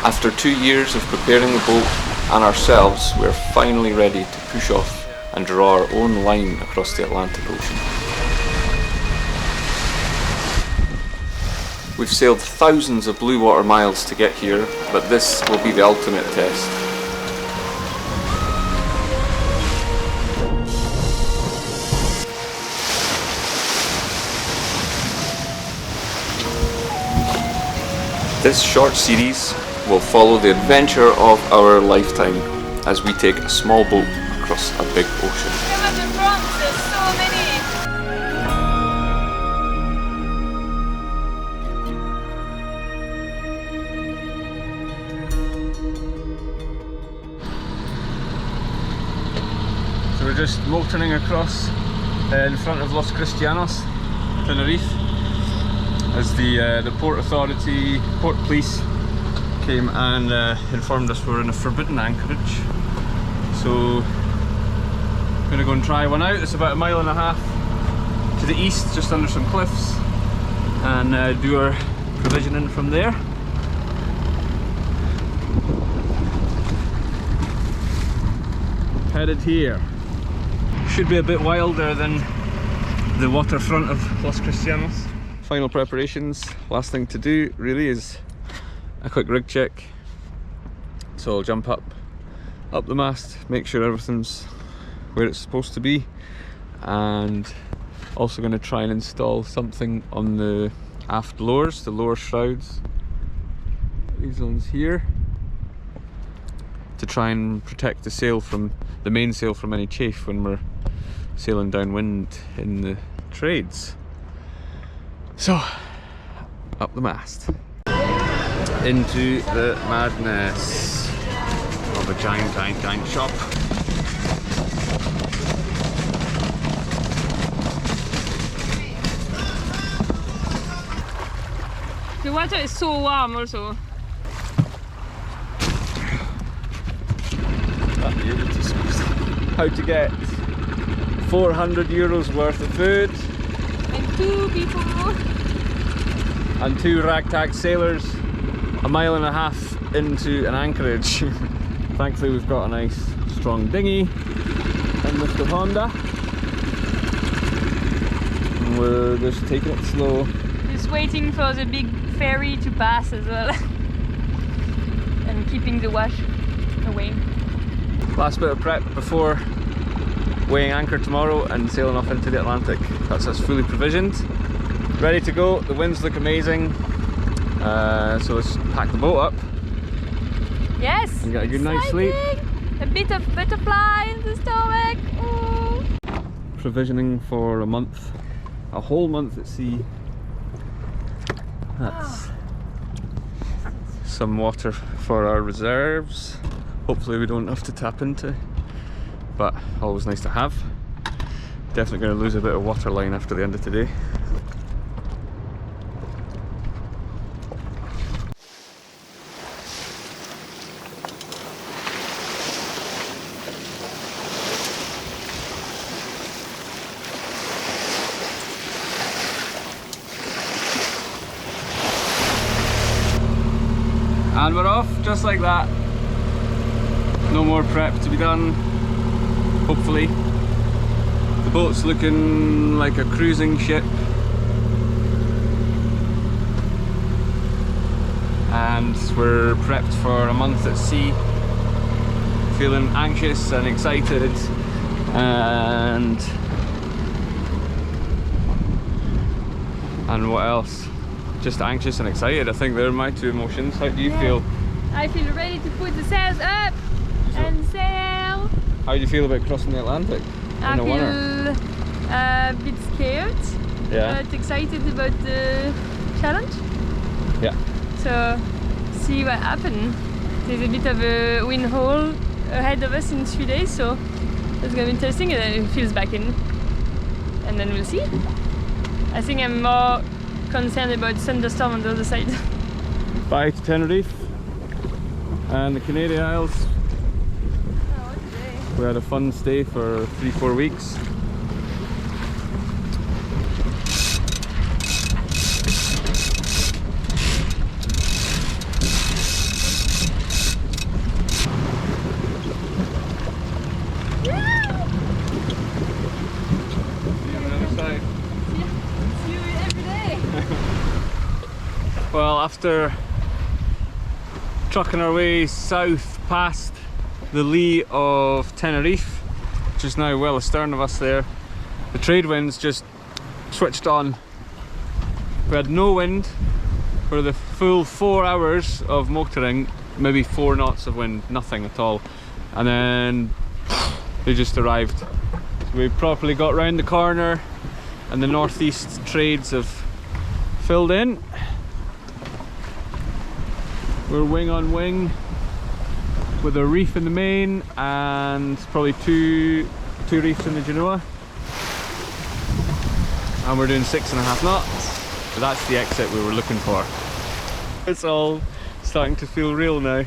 After 2 years of preparing the boat and ourselves, we're finally ready to push off and draw our own line across the Atlantic Ocean. We've sailed thousands of blue water miles to get here, but this will be the ultimate test. This short series will follow the adventure of our lifetime as we take a small boat across a big ocean. Look at the front, there's so many! So we're just motoring across in front of Los Cristianos, Tenerife, as the port authority, port police came and informed us we're in a forbidden anchorage. So I'm going to go and try one out. It's about 1.5 miles to the east, just under some cliffs, and do our provisioning from there. Headed here. Should be a bit wilder than the waterfront of Los Cristianos. Final preparations. Last thing to do really is a quick rig check. So I'll jump up the mast, make sure everything's where it's supposed to be, and also going to try and install something on the aft lowers, the lower shrouds, these ones here, to try and protect the sail from the mainsail from any chafe when we're sailing downwind in the trades. So, up the mast. Into the madness of a giant shop. The water is so warm also. How to get 400 euros worth of food. And 2 people. And 2 ragtag sailors 1.5 miles into an anchorage. Thankfully we've got a nice strong dinghy and Mr. Honda. And we're just taking it slow. Just waiting for the big ferry to pass as well. And keeping the wash away. Last bit of prep before weighing anchor tomorrow and sailing off into the Atlantic. That's us fully provisioned. Ready to go. The winds look amazing. So let's pack the boat up. Yes! And get a good night's sleep. A bit of butterfly in the stomach. Ooh. Provisioning for a month. A whole month at sea. That's some water for our reserves. Hopefully we don't have to tap into, but always nice to have. Definitely going to lose a bit of water line after the end of today. And we're off just like that. No more prep to be done, hopefully. The boat's looking like a cruising ship. And we're prepped for a month at sea. Feeling anxious and excited and what else? Just anxious and excited. I think they're my 2 emotions. How do you feel? I feel ready to put the sails up and sail. How do you feel about crossing the Atlantic in the winter? I feel a bit scared, but excited about the challenge. Yeah. So, see what happens. There's a bit of a wind hole ahead of us in 3 days, so it's gonna be interesting, and then it feels back in. And then we'll see. I think I'm more concerned about thunderstorm on the other side. Bye to Tenerife and the Canary Isles. We had a fun stay for 3-4 weeks. Well, after trucking our way south past the lee of Tenerife, which is now well astern of us there, the trade winds just switched on. We had no wind for the full 4 hours of motoring, maybe 4 knots of wind, nothing at all, and then they just arrived. So we properly got round the corner and the northeast trades have filled in. We're wing on wing with a reef in the main and probably two reefs in the Genoa, and we're doing 6.5 knots. So that's the exit we were looking for. It's all starting to feel real now.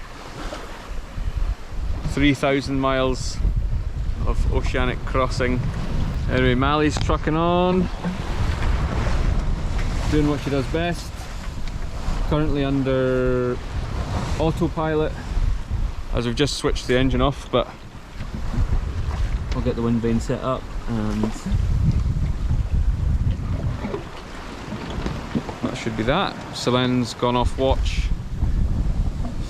3,000 miles of oceanic crossing. Anyway, Mally's trucking on, doing what she does best. Currently under autopilot, as we've just switched the engine off, but I'll get the wind vane set up and that should be that. Solène's gone off watch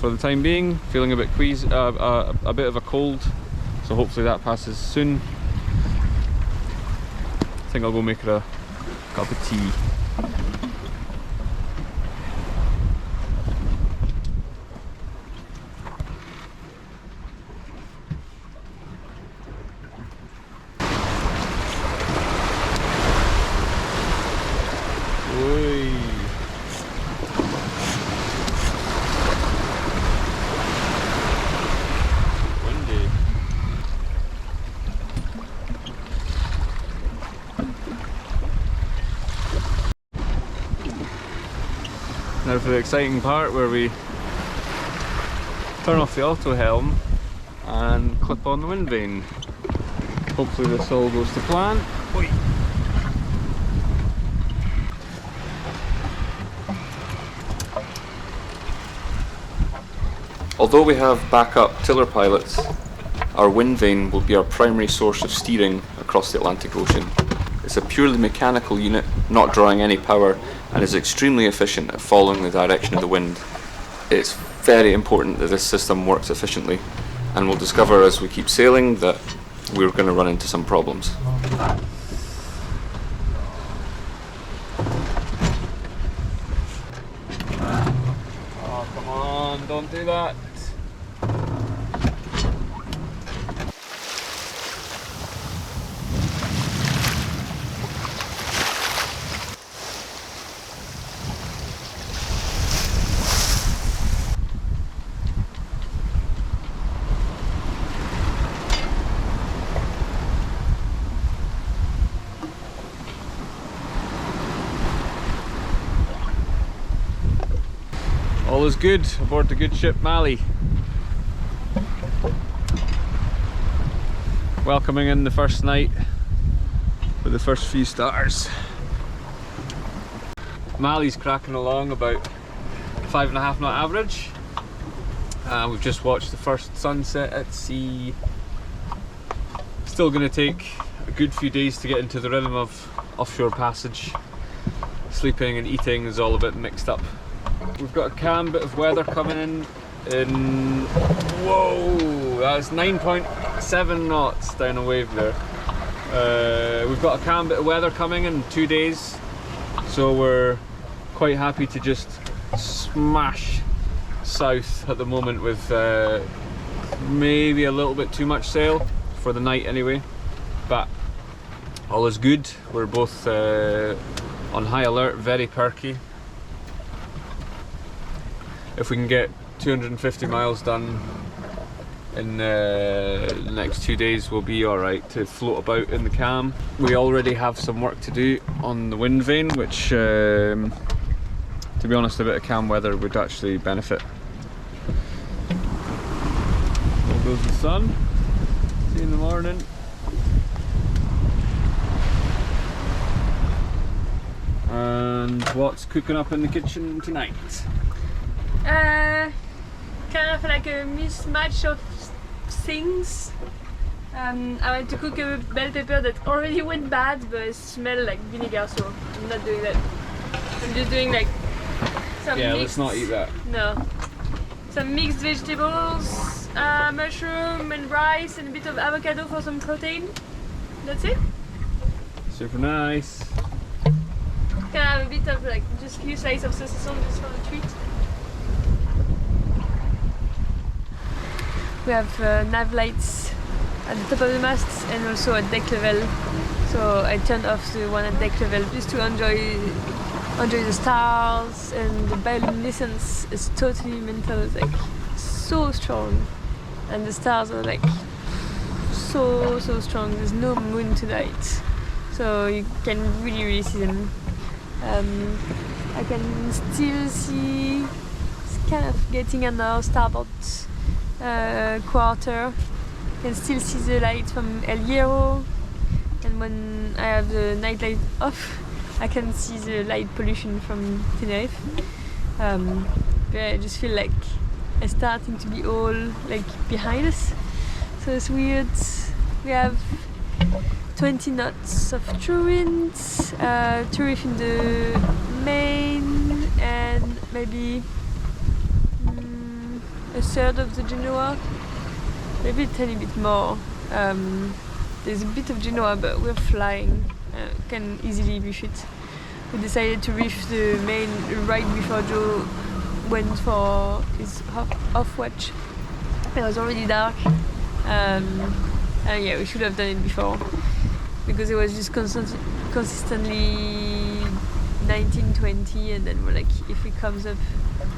for the time being, feeling a bit queasy, a bit of a cold, so hopefully that passes soon. I think I'll go make her a cup of tea. Now for the exciting part where we turn off the auto helm and clip on the wind vane. Hopefully this all goes to plan. Oi. Although we have backup tiller pilots, our wind vane will be our primary source of steering across the Atlantic Ocean. It's a purely mechanical unit, not drawing any power, and is extremely efficient at following the direction of the wind. It's very important that this system works efficiently, and we'll discover as we keep sailing that we're going to run into some problems. Oh, come on, don't do that. All is good aboard the good ship Mally. Welcoming in the first night with the first few stars. Mally's cracking along about 5.5 knot average. We've just watched the first sunset at sea. Still going to take a good few days to get into the rhythm of offshore passage. Sleeping and eating is all a bit mixed up. We've got a calm bit of weather coming in whoa, that's 9.7 knots down a wave there. We've got a calm bit of weather coming in 2 days, so we're quite happy to just smash south at the moment with maybe a little bit too much sail for the night anyway, but all is good. We're both on high alert, very perky. If we can get 250 miles done in the next 2 days, we'll be alright to float about in the calm. We already have some work to do on the wind vane, which to be honest, a bit of calm weather would actually benefit. There goes the sun. See you in the morning. And what's cooking up in the kitchen tonight? Kind of like a mismatch of things. I went to cook a bell pepper that already went bad, but it smelled like vinegar, so I'm not doing that. I'm just doing like Some Yeah, mixed, let's not eat that. No. Some mixed vegetables, mushroom and rice, and a bit of avocado for some protein. That's it. Super nice. Can I have a bit of like just few slices of saucisson just for a treat? We have nav lights at the top of the masts and also at deck level. So I turned off the one at deck level just to enjoy the stars, and the bioluminescence is totally mental. It's like so strong, and the stars are like so strong. There's no moon tonight, so you can really see them. I can still see it's kind of getting on our starboard quarter. You can still see the light from El Hierro, and when I have the night light off, I can see the light pollution from Tenerife. But I just feel like it's starting to be all like behind us, so it's weird. We have 20 knots of true wind, true reef in the main, and maybe a third of the Genoa, maybe a tiny bit more. There's a bit of Genoa, but we're flying, can easily reef it. We decided to reef the main right before Joe went for his off watch. It was already dark, and yeah, we should have done it before, because it was just consistently 19-20, and then we're like, if it comes up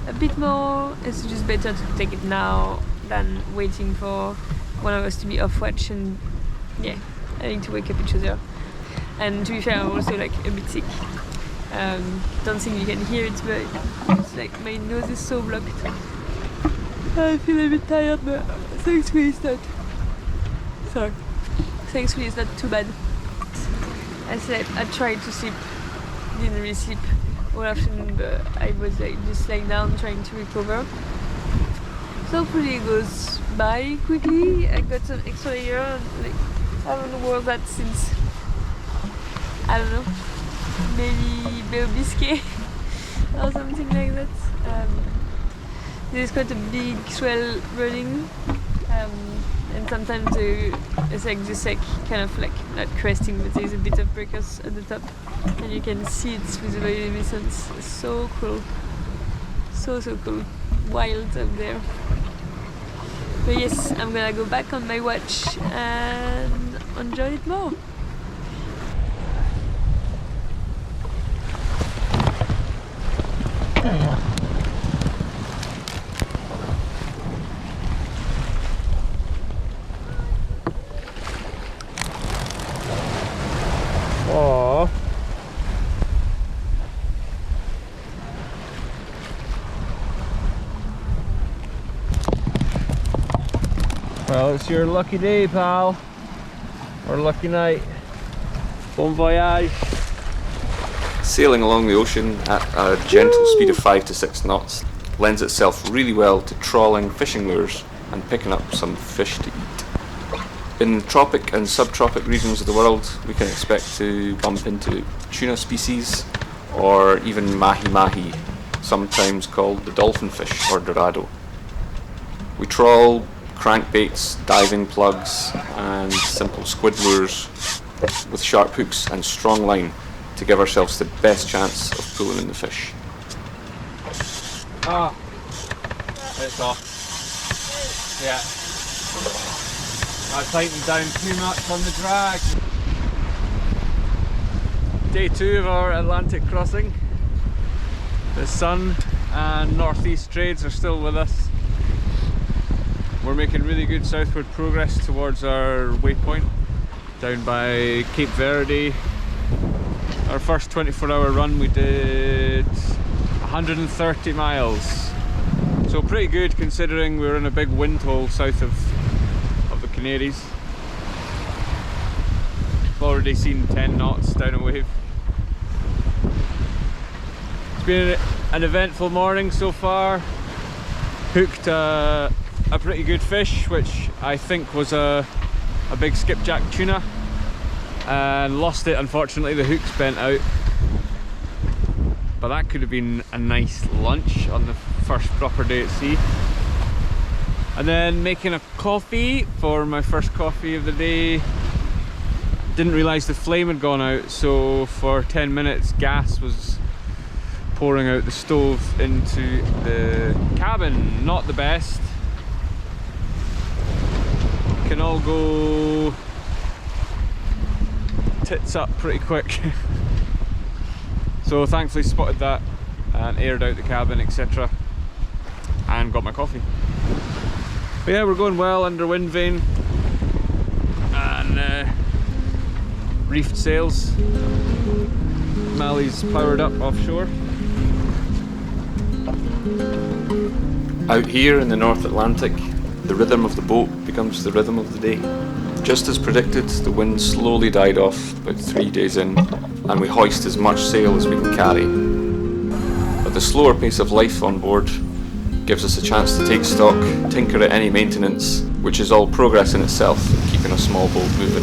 a bit more, it's just better to take it now than waiting for one of us to be off watch and yeah, having to wake up each other. And to be fair, I'm also like a bit sick. Don't think you can hear it, but it's like my nose is so blocked. I feel a bit tired, but thankfully it's not. Sorry. Thankfully it's not too bad. I tried to sleep, didn't really sleep all afternoon, but I was like just laying down trying to recover. So hopefully it goes by quickly. I got an extra layer, and like I haven't worn that since, I don't know, maybe Beo Biscay or something like that. There's quite a big swell running, and sometimes it's like just like kind of like not cresting, but there's a bit of breakers at the top, and you can see it through the bioluminescence. It's so cool, so cool, wild up there. But yes, I'm gonna go back on my watch and enjoy it more. Aww. Well, it's your lucky day, pal. Or lucky night. Bon voyage. Sailing along the ocean at a gentle speed of 5 to 6 knots lends itself really well to trawling fishing lures and picking up some fish to eat. In tropic and subtropic regions of the world, we can expect to bump into tuna species or even mahi-mahi, sometimes called the dolphin fish or dorado. We trawl crankbaits, diving plugs and simple squid lures with sharp hooks and strong line to give ourselves the best chance of pulling in the fish. Ah, it's off. Yeah. I tightened down too much on the drag. Day 2 of our Atlantic crossing. The sun and northeast trades are still with us. We're making really good southward progress towards our waypoint down by Cape Verde. Our first 24-hour run we did 130 miles. So pretty good considering we were in a big wind hole south of the Canaries. I've already seen 10 knots down a wave. It's been an eventful morning so far. Hooked a pretty good fish, which I think was a big skipjack tuna, and lost it unfortunately. The hook's bent out, but that could have been a nice lunch on the first proper day at sea. And then making a coffee for my first coffee of the day. Didn't realise the flame had gone out, so for 10 minutes gas was pouring out the stove into the cabin. Not the best. Can all go tits up pretty quick. So thankfully spotted that and aired out the cabin, etc. and got my coffee. But yeah, we're going well under wind vane and reefed sails. Mally's powered up offshore. Out here in the North Atlantic, the rhythm of the boat becomes the rhythm of the day. Just as predicted, the wind slowly died off about 3 days in, and we hoist as much sail as we can carry. But the slower pace of life on board gives us a chance to take stock, tinker at any maintenance, which is all progress in itself, keeping a small boat moving.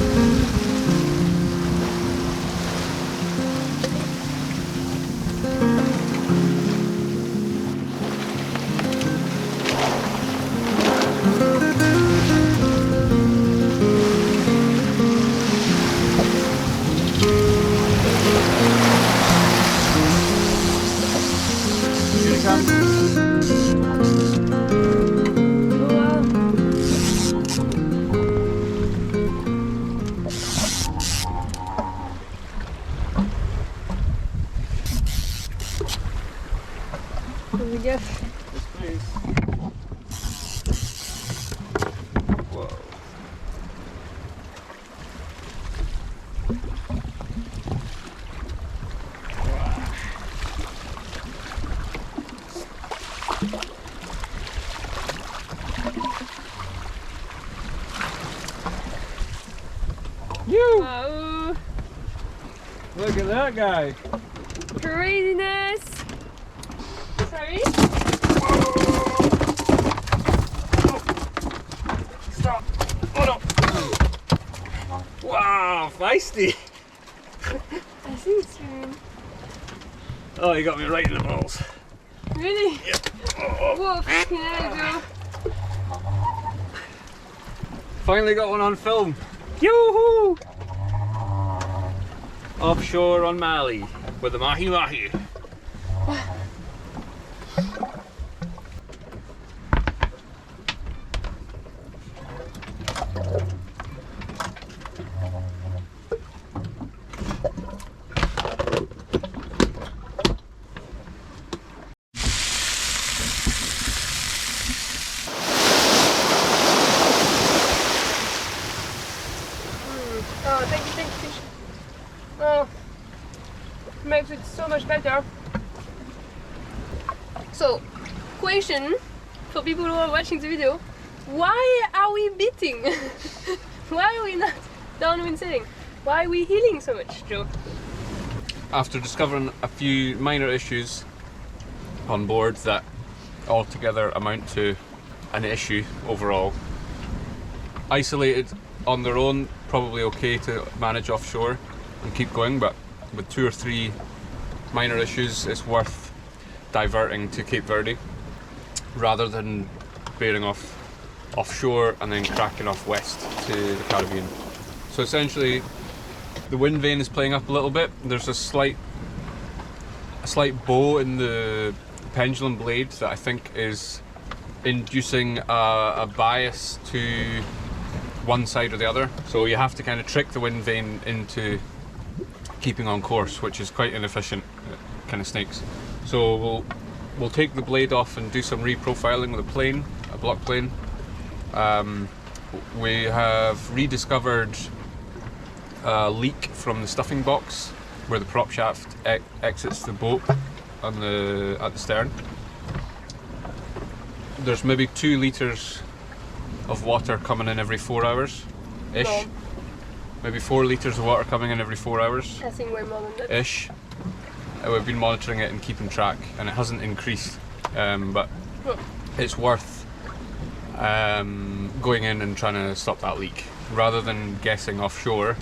Wow. Look at that guy! Craziness! Sorry? Stop! Oh no! Wow, feisty! I think so. Oh, you got me right in the balls. Really? Yeah. Oh. Whoa, fucking hell, Finally got one on film. Yoo-hoo! Offshore on Mali with the mahi mahi. Oh, thank you. Oh, makes it so much better. So, question for people who are watching the video: why are we beating? Why are we not downwind sailing? Why are we healing so much, Joe? After discovering a few minor issues on board that altogether amount to an issue overall, isolated on their own, probably okay to manage offshore and keep going, but with 2 or 3 minor issues, it's worth diverting to Cape Verde rather than bearing off offshore and then cracking off west to the Caribbean. So essentially, the wind vane is playing up a little bit. There's a slight bow in the pendulum blade that I think is inducing a bias to one side or the other. So you have to kind of trick the wind vane into keeping on course, which is quite inefficient. It kind of snakes. So we'll take the blade off and do some reprofiling with a block plane. We have rediscovered a leak from the stuffing box where the prop shaft exits the boat at the stern. There's maybe 2 litres of water coming in every 4 hours ish. No. Maybe 4 litres of water coming in every 4 hours I think way more than that. ish. We've been monitoring it and keeping track, and it hasn't increased, but it's worth going in and trying to stop that leak rather than guessing offshore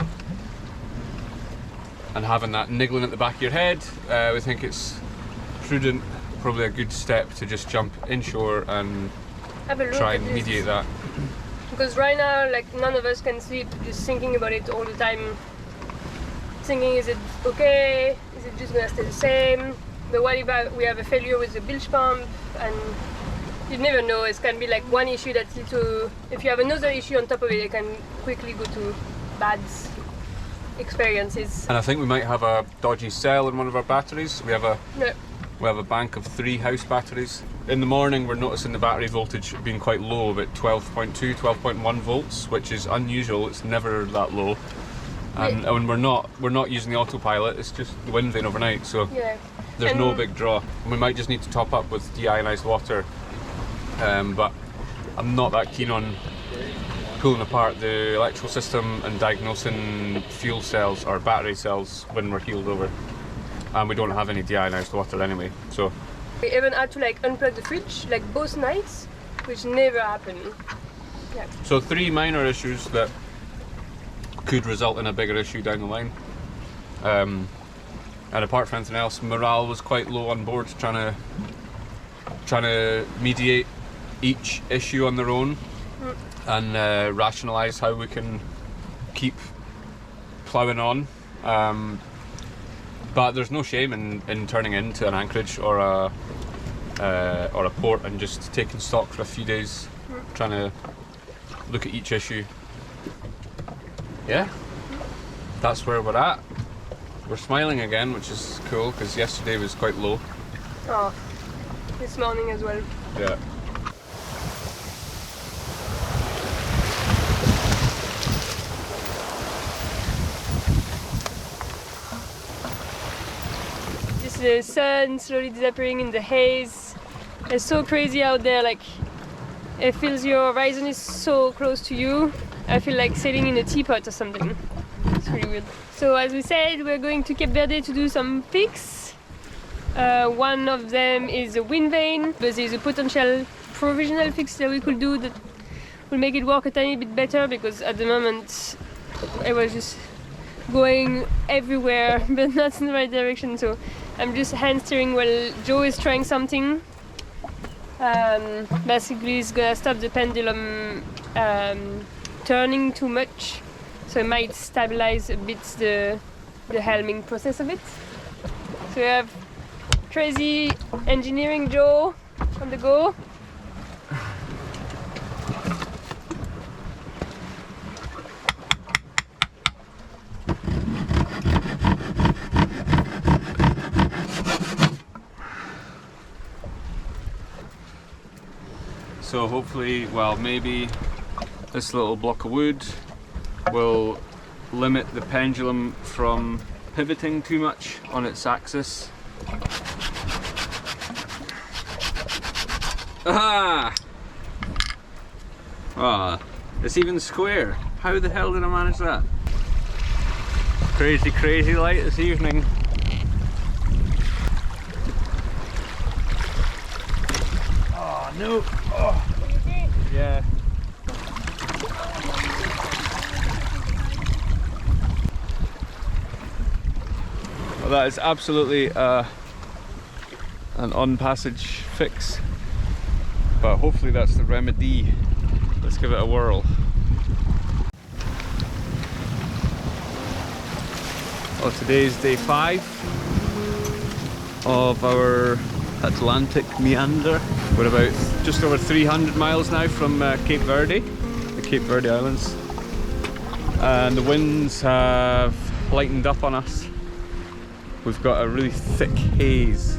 and having that niggling at the back of your head. We think it's prudent, probably a good step to just jump inshore and Have a look try at and this. mediate that. Because right now, like, none of us can sleep just thinking about it all the time. Thinking, is it okay? Is it just gonna stay the same? But what if we have a failure with the bilge pump? And you never know. It can be like one issue that leads to. If you have another issue on top of it, it can quickly go to bad experiences. And I think we might have a dodgy cell in one of our batteries. We have a No. bank of 3 house batteries. In the morning we're noticing the battery voltage being quite low, about 12.2, 12.1 volts, which is unusual. It's never that low. And when we're not using the autopilot, it's just the wind vane overnight, so Yeah. there's And no big draw. We might just need to top up with deionized water, but I'm not that keen on pulling apart the electrical system and diagnosing fuel cells or battery cells when we're heeled over. And we don't have any deionized water anyway, so. We even had to like unplug the fridge like both nights, which never happened. Yeah. So 3 minor issues that could result in a bigger issue down the line. And apart from anything else, morale was quite low on board, trying to mediate each issue on their own and rationalise how we can keep ploughing on. But there's no shame in turning into an anchorage or a port and just taking stock for a few days, trying to look at each issue. Yeah, that's where we're at. We're smiling again, which is cool because yesterday was quite low. Oh, this morning as well. Yeah. The sun slowly disappearing in the haze. It's so crazy out there, like it feels your horizon is so close to you. I feel like sailing in a teapot or something. It's really weird. So as we said, we're going to Cape Verde to do some fix. One of them is a wind vane, but there's a potential provisional fix that we could do that will make it work a tiny bit better, because at the moment I was just going everywhere but not in the right direction, so I'm just hand steering while Joe is trying something. Basically it's gonna stop the pendulum turning too much, so it might stabilize a bit the helming process of it. So we have crazy engineering Joe on the go. So hopefully, well, maybe this little block of wood will limit the pendulum from pivoting too much on its axis. Aha! Ah, it's even square. How the hell did I manage that? Crazy, crazy light this evening. Oh no! Oh. Yeah. Well, that is absolutely an on-passage fix, but hopefully that's the remedy. Let's give it a whirl. Well, today's day 5 of our Atlantic meander. We're about just over 300 miles now from Cape Verde, the Cape Verde Islands, and the winds have lightened up on us. We've got a really thick haze.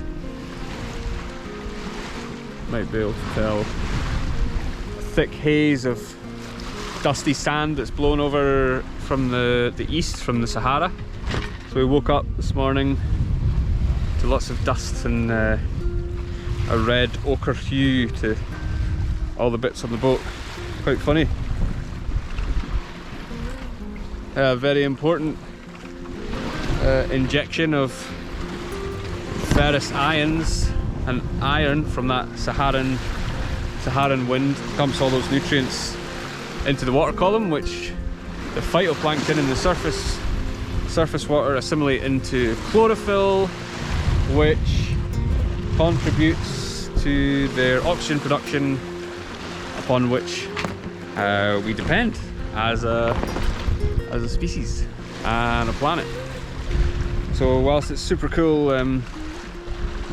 Might be able to tell. A thick haze of dusty sand that's blown over from the east, from the Sahara. So we woke up this morning to lots of dust and a red ochre hue to all the bits on the boat. Quite funny. A very important injection of ferrous ions and iron from that Saharan wind dumps all those nutrients into the water column, which the phytoplankton in the surface water assimilate into chlorophyll, which contributes to their oxygen production, upon which we depend as a species and a planet. So whilst it's super cool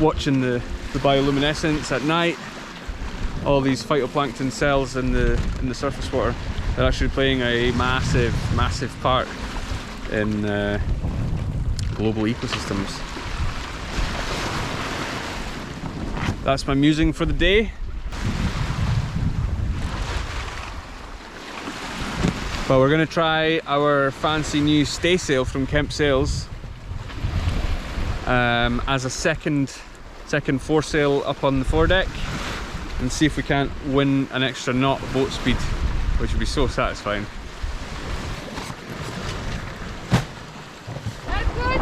watching the bioluminescence at night, all these phytoplankton cells in the surface water, they're actually playing a massive part in global ecosystems. That's my musing for the day. But we're going to try our fancy new staysail from Kemp Sails as a second foresail up on the foredeck, and see if we can't win an extra knot boat speed, which would be so satisfying. That's good.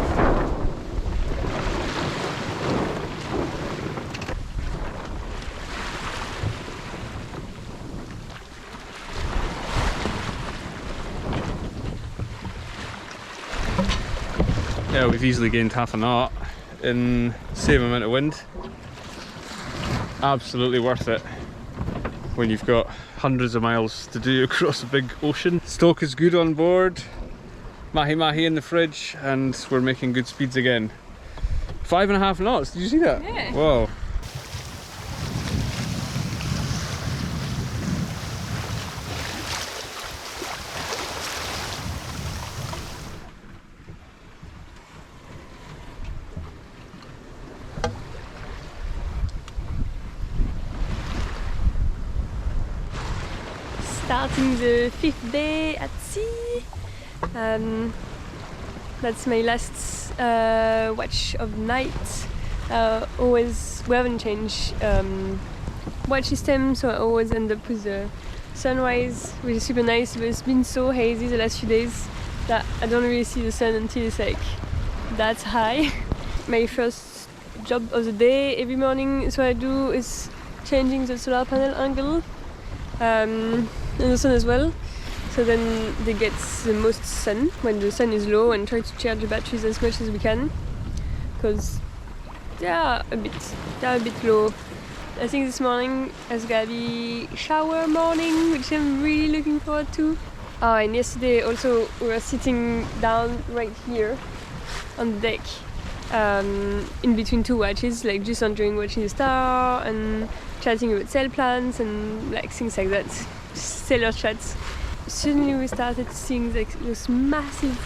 Yeah, we've easily gained half a knot in the same amount of wind. Absolutely worth it when you've got hundreds of miles to do across a big ocean. Stoke is good on board, mahi in the fridge, and we're making good speeds again. 5.5 knots, did you see that? Yeah. Whoa. Starting the 5th day at sea. That's my last watch of night. We haven't changed watch system, so I always end up with the sunrise, which is super nice, but it's been so hazy the last few days that I don't really see the sun until it's like that high. My first job of the day every morning, so what I do is changing the solar panel angle and the sun as well, so then they get the most sun when the sun is low, and try to charge the batteries as much as we can, because they are a bit low. I think this morning is gonna be shower morning, which I'm really looking forward to. Oh, and yesterday also we were sitting down right here on the deck in between two watches, like just enjoying watching the star and chatting about sail plans and like things like that, sailor chats. Suddenly we started seeing like those massive,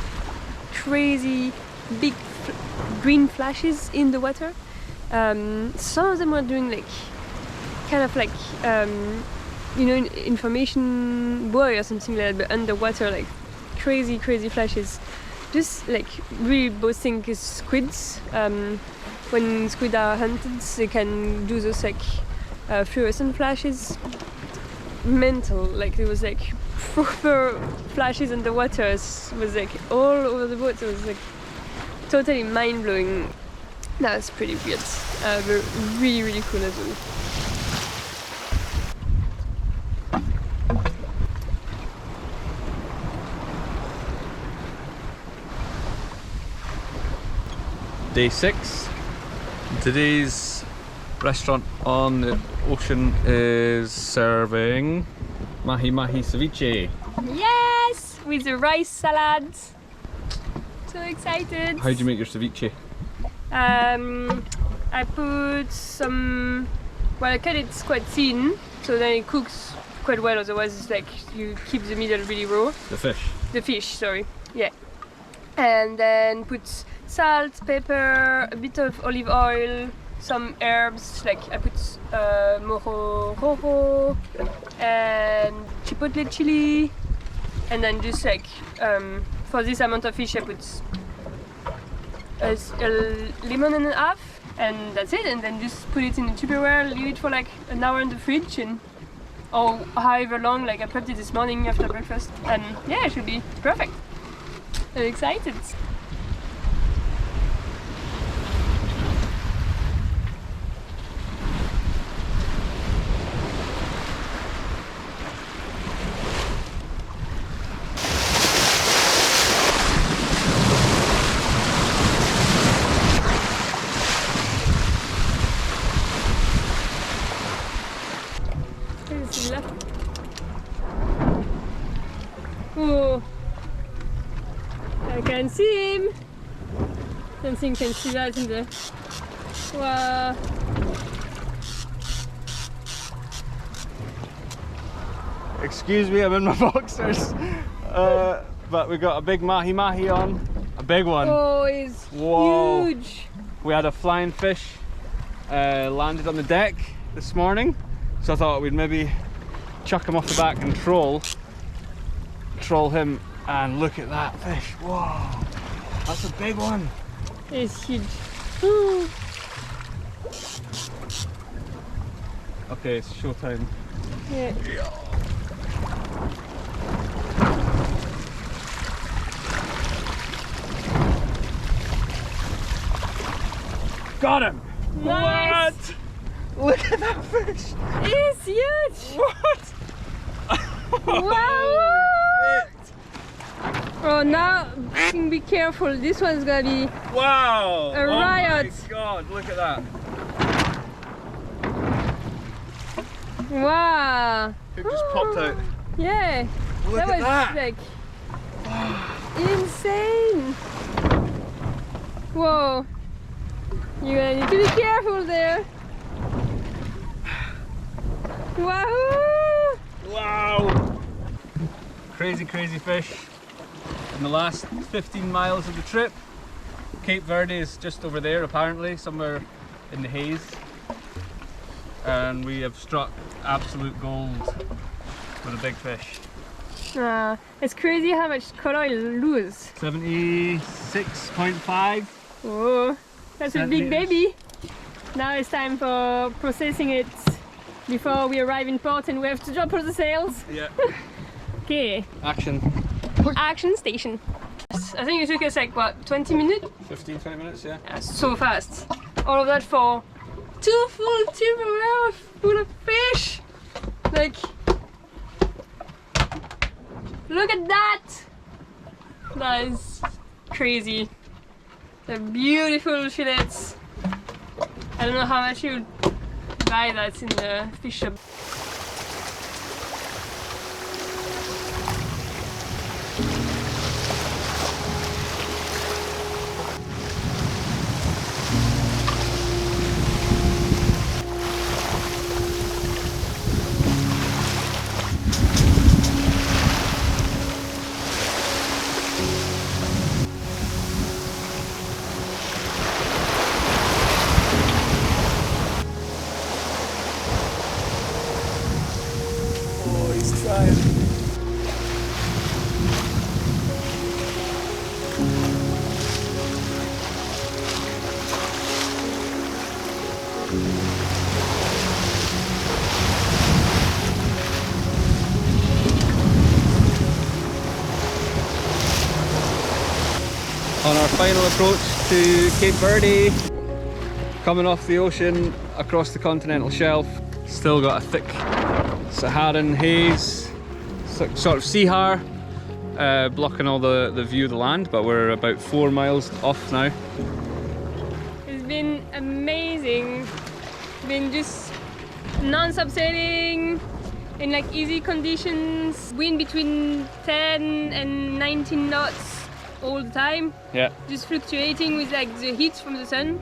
crazy, big green flashes in the water. Some of them were doing like kind of like information buoy or something like that, but underwater, like crazy flashes. Just like really boasting is squids. When squid are hunted, they can do those like fluorescent flashes. Mental, like it was like proper flashes underwater. It was like all over the boat. It was like totally mind blowing. That was pretty weird, but really cool as well. Day 6. Today's restaurant on the ocean is serving mahi ceviche. Yes, with the rice salad. So excited. How do you make your ceviche? I put some. Well, I cut it quite thin, so then it cooks quite well. Otherwise, it's like you keep the middle really raw. The fish. The fish, sorry. Yeah. And then put salt, pepper, a bit of olive oil, some herbs, like I put mojo rojo and chipotle chili, and then just like for this amount of fish I put a lemon and a half, and that's it. And then just put it in the Tupperware, leave it for like an hour in the fridge, or however long. Like I prepped it this morning after breakfast, and yeah, it should be perfect. I'm excited. là. Oh, I can see him. Don't think you can see that in the. Wow. Excuse me, I'm in my boxers. But we got a big mahi-mahi on. A big one. Oh, it's huge. We had a flying fish landed on the deck this morning. So I thought we'd maybe chuck him off the back and troll him, and look at that fish. Whoa, that's a big one. It's huge. Ooh. Okay, it's showtime. Yeah. Got him! Nice. What? Look at that fish! It's huge! What? Wow! Oh, now be careful. This one's gonna be Wow! a riot. Oh my god, look at that. Wow! It just popped out. Yeah, Look that at was that. like insane. Whoa! You're gonna need to be careful there. Wahoo! Wow! Crazy, crazy fish. In the last 15 miles of the trip, Cape Verde is just over there apparently, somewhere in the haze. And we have struck absolute gold with a big fish. It's crazy how much color you lose. 76.5. Oh, that's a big baby. Now it's time for processing it before we arrive in port and we have to drop all the sails. Yeah. Okay. Action. Action station. I think it took us like what, 20 minutes? 15-20 minutes, yeah. Yeah, so fast. All of that for 2 full tubers full of fish. Like, look at that. That is crazy. They're beautiful fillets. I don't know how much you would buy that in the fish shop. On our final approach to Cape Verde, coming off the ocean across the continental shelf, still got a thick Saharan haze, sort of sea har, blocking all the view of the land, but we're about 4 miles off now. It's been amazing. Been just non-stop sailing in like easy conditions, wind between 10 and 19 knots all the time. Yeah. Just fluctuating with like the heat from the sun.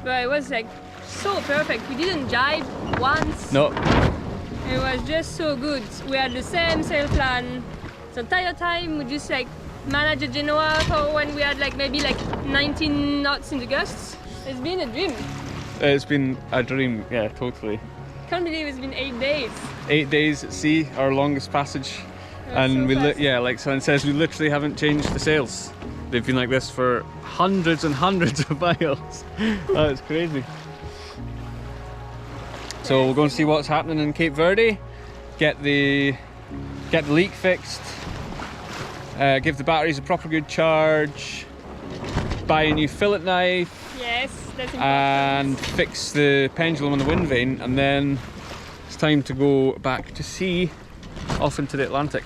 But it was like so perfect. We didn't jibe once. No. It was just so good. We had the same sail plan the entire time. We just like managed a Genoa for when we had like maybe like 19 knots in the gusts. It's been a dream. It's been a dream, yeah, totally. Can't believe it's been 8 days. 8 days at sea, our longest passage. And so fast. yeah, like Solène says, we literally haven't changed the sails. They've been like this for hundreds and hundreds of miles. That's crazy. So we'll go and see what's happening in Cape Verde, get the leak fixed, give the batteries a proper good charge, buy a new fillet knife, Yes, that's important. and fix the pendulum on the wind vane, and then it's time to go back to sea off into the Atlantic.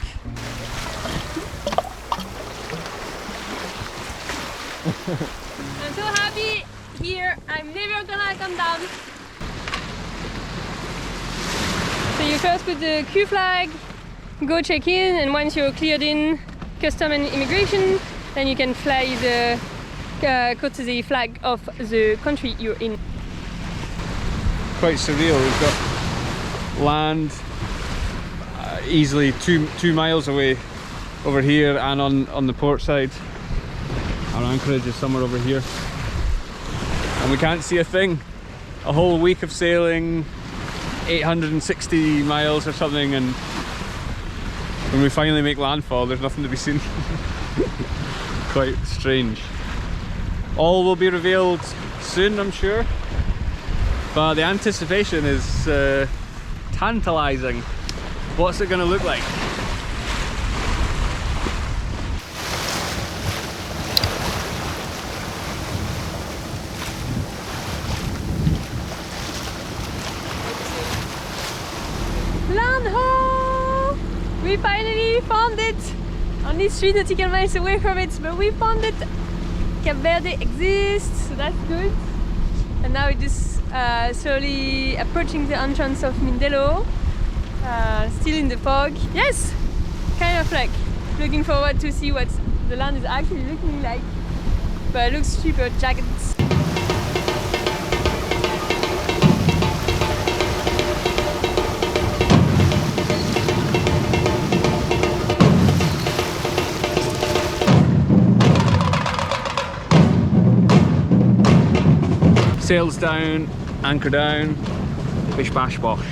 I'm so happy here. I'm never gonna come down. So you first put the Q flag, go check in, and once you're cleared in custom and immigration, then you can fly the courtesy flag of the country you're in. Quite surreal. We've got land easily two miles away over here, and on the port side our anchorage is somewhere over here, and we can't see a thing. A whole week of sailing, 860 miles or something, and when we finally make landfall there's nothing to be seen. Quite strange. All will be revealed soon, I'm sure, but the anticipation is tantalizing. What's it going to look like? Landfall! We finally found it! Only 3 nautical miles away from it, but we found it! Cape Verde exists, so that's good. And now we're just slowly approaching the entrance of Mindelo. Still in the fog. Yes! Kind of like looking forward to see what the land is actually looking like. But it looks super jagged. Sails down, anchor down, bish bash bosh.